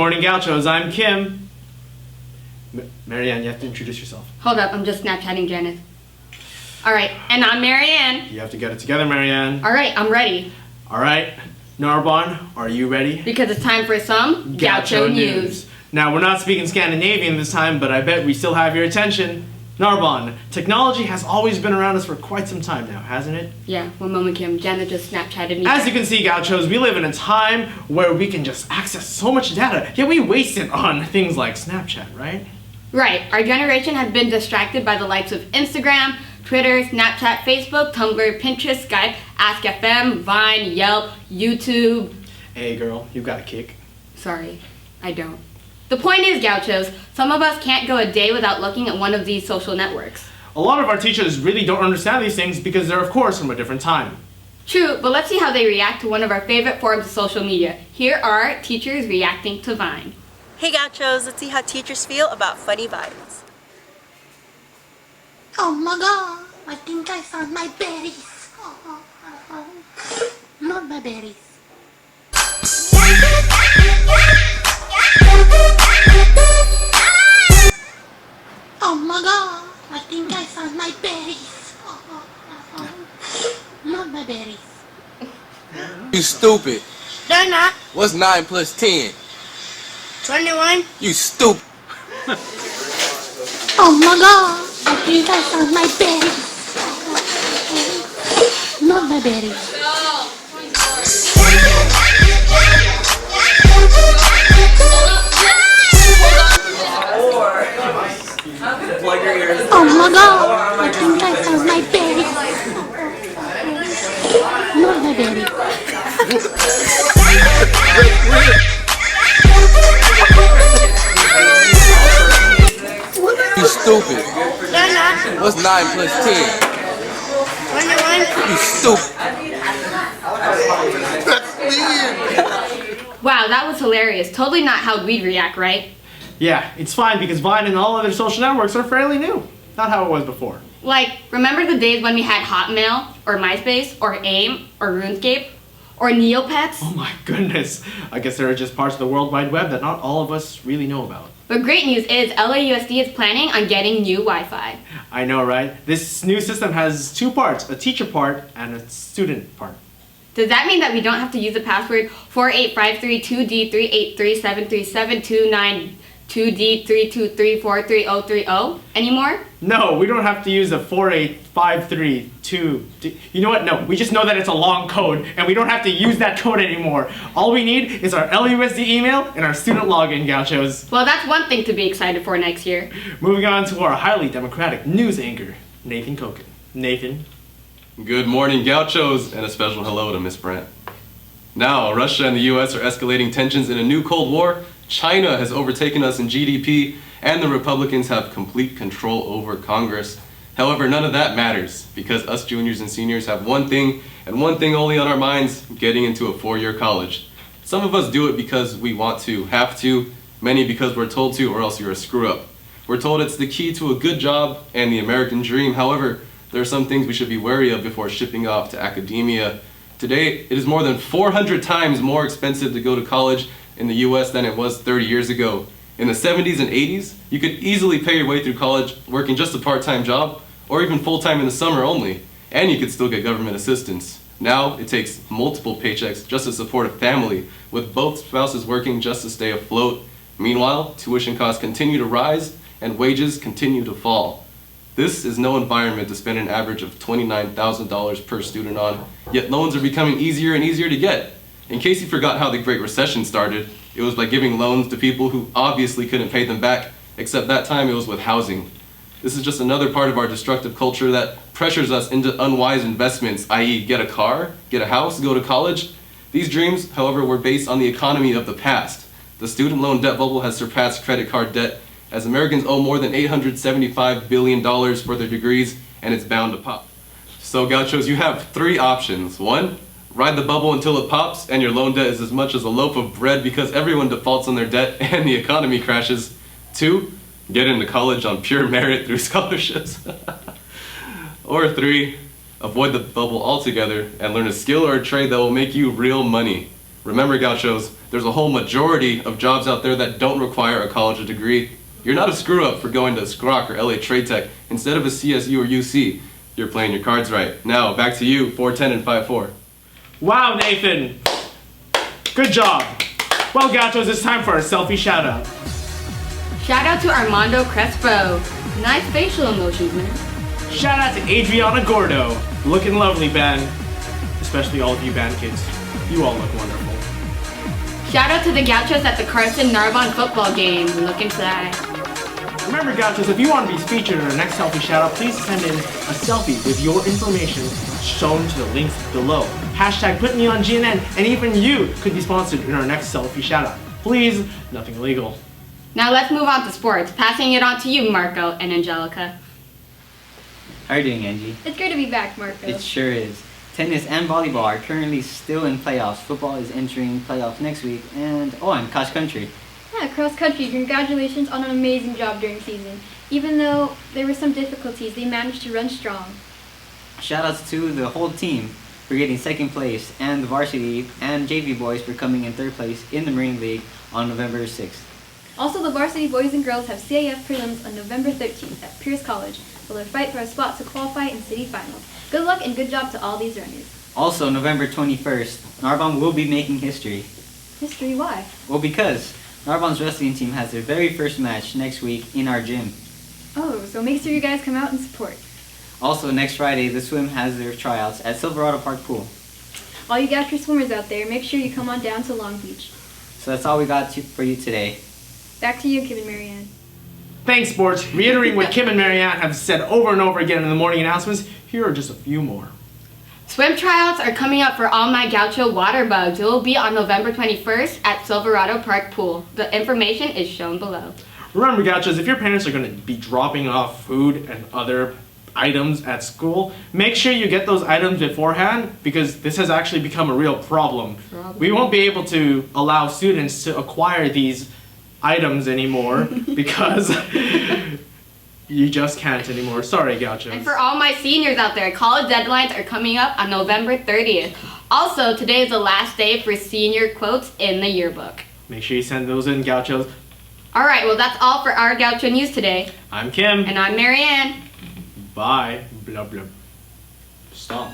morning, Gauchos. I'm Kim. Marianne, you have to introduce yourself. Hold up, I'm just Snapchatting Janice. Alright, and I'm Marianne. You have to get it together, Marianne. Alright, I'm ready. Alright, Narbonne, are you ready? Because it's time for some Gaucho News. Now, we're not speaking Scandinavian this time, but I bet we still have your attention. Narbonne, technology has always been around us for quite some time now, hasn't it? Yeah, one moment, Kim. Janet just Snapchatted me. As you can see, Gauchos, we live in a time where we can just access so much data, yet we waste it on things like Snapchat, right? Right. Our generation has been distracted by the likes of Instagram, Twitter, Snapchat, Facebook, Tumblr, Pinterest, Skype, Ask.fm, Vine, Yelp, YouTube. Hey, girl, you got a kick. Sorry, I don't. The point is, Gauchos, some of us can't go a day without looking at one of these social networks. A lot of our teachers really don't understand these things because they're, of course, from a different time. True, but let's see how they react to one of our favorite forms of social media. Here are teachers reacting to Vine. Hey Gauchos, let's see how teachers feel about funny vines. Oh my god, I think I found my berries. Not my berries. Oh my god, I think I found my berries. Not my berries. You stupid. They're not. What's 9 plus 10? 21. You stupid. Oh my god, I think I found my berries. Not my berries. Oh my god, I think I found my berries. Not my berries. You stupid. They're not. What's 9 plus 10? 21. You stupid. Wow, that was hilarious. Totally not how we'd react, right? Yeah, it's fine because Vine and all other social networks are fairly new. Not how it was before. Like, remember the days when we had Hotmail, or MySpace, or AIM, or RuneScape, or Neopets? Oh my goodness. I guess there are just parts of the World Wide Web that not all of us really know about. But great news is LAUSD is planning on getting new Wi-Fi. I know, right? This new system has two parts, a teacher part and a student part. Does that mean that we don't have to use the password 48532D383733729 2D323433030 anymore? No, we don't have to use a 48532. You know what? No, we just know that it's a long code and we don't have to use that code anymore. All we need is our LUSD email and our student login, Gauchos. Well, that's one thing to be excited for next year. Moving on to our highly democratic news anchor, Nathan Koken. Nathan. Good morning, Gauchos, and a special hello to Miss Brandt. Now, Russia and the US are escalating tensions in a new Cold War. China has overtaken us in GDP, and the Republicans have complete control over Congress. However, none of that matters, because us juniors and seniors have one thing, and one thing only on our minds: getting into a four-year college. Some of us do it because we want to, have to, many because we're told to, or else you're a screw-up. We're told it's the key to a good job and the American dream. However, there are some things we should be wary of before shipping off to academia. Today, it is more than 400 times more expensive to go to college in the US than it was 30 years ago. In the 70s and 80s, you could easily pay your way through college working just a part-time job, or even full-time in the summer only, and you could still get government assistance. Now, it takes multiple paychecks just to support a family, with both spouses working just to stay afloat. Meanwhile, tuition costs continue to rise, and wages continue to fall. This is no environment to spend an average of $29,000 per student on, yet loans are becoming easier and easier to get. In case you forgot how the Great Recession started, it was by giving loans to people who obviously couldn't pay them back, except that time it was with housing. This is just another part of our destructive culture that pressures us into unwise investments, i.e. get a car, get a house, go to college. These dreams, however, were based on the economy of the past. The student loan debt bubble has surpassed credit card debt, as Americans owe more than $875 billion for their degrees, and it's bound to pop. So Gauchos, you have three options. One, ride the bubble until it pops and your loan debt is as much as a loaf of bread because everyone defaults on their debt and the economy crashes. Two, get into college on pure merit through scholarships. Or three, avoid the bubble altogether and learn a skill or a trade that will make you real money. Remember, Gauchos, there's a whole majority of jobs out there that don't require a college degree. You're not a screw-up for going to Scroc or LA Trade Tech instead of a CSU or UC. You're playing your cards right. Now, back to you, 410 and 5-4. Wow, Nathan. Good job. Well, Gauchos, it's time for our selfie shout-out. Shout out to Armando Crespo. Nice facial emotions, man. Shout out to Adriana Gordo. Looking lovely, band. Especially all of you band kids. You all look wonderful. Shout out to the Gauchos at the Carson-Narbonne football game. Looking fly. Remember, Gauchos, if you want to be featured in our next selfie shout-out, please send in a selfie with your information shown to the links below. Hashtag put me on GNN, and even you could be sponsored in our next selfie shout-out. Please, nothing illegal. Now let's move on to sports. Passing it on to you, Marco and Angelica. How are you doing, Angie? It's great to be back, Marco. It sure is. Tennis and volleyball are currently still in playoffs. Football is entering playoffs next week, and cross country. Yeah, cross country. Congratulations on an amazing job during season. Even though there were some difficulties, they managed to run strong. Shoutouts to the whole team for getting second place, and the varsity and JV boys for coming in third place in the Marine League on November 6th. Also, the varsity boys and girls have CAF prelims on November 13th at Pierce College. They'll fight for a spot to qualify in city finals. Good luck and good job to all these runners. Also, November 21st, Narbonne will be making history. History, why? Well, because Narbonne's wrestling team has their very first match next week in our gym. Oh, so make sure you guys come out and support. Also, next Friday, the swim has their tryouts at Silverado Park Pool. All you Gaucho swimmers out there, make sure you come on down to Long Beach. So that's all we got for you today. Back to you, Kim and Marianne. Thanks, sports. Reiterating what Kim and Marianne have said over and over again in the morning announcements, here are just a few more. Swim tryouts are coming up for All My Gaucho Water Bugs. It will be on November 21st at Silverado Park Pool. The information is shown below. Remember, Gauchos, if your parents are going to be dropping off food and other items at school, make sure you get those items beforehand, because this has actually become a real problem. We won't be able to allow students to acquire these items anymore because you just can't anymore. Sorry, Gauchos. And for all my seniors out there, college deadlines are coming up on November 30th. Also, today is the last day for senior quotes in the yearbook. Make sure you send those in, Gauchos. All right, well, that's all for our Gaucho News today. I'm Kim. And I'm Marianne. Bye. Blah, blah. Stop.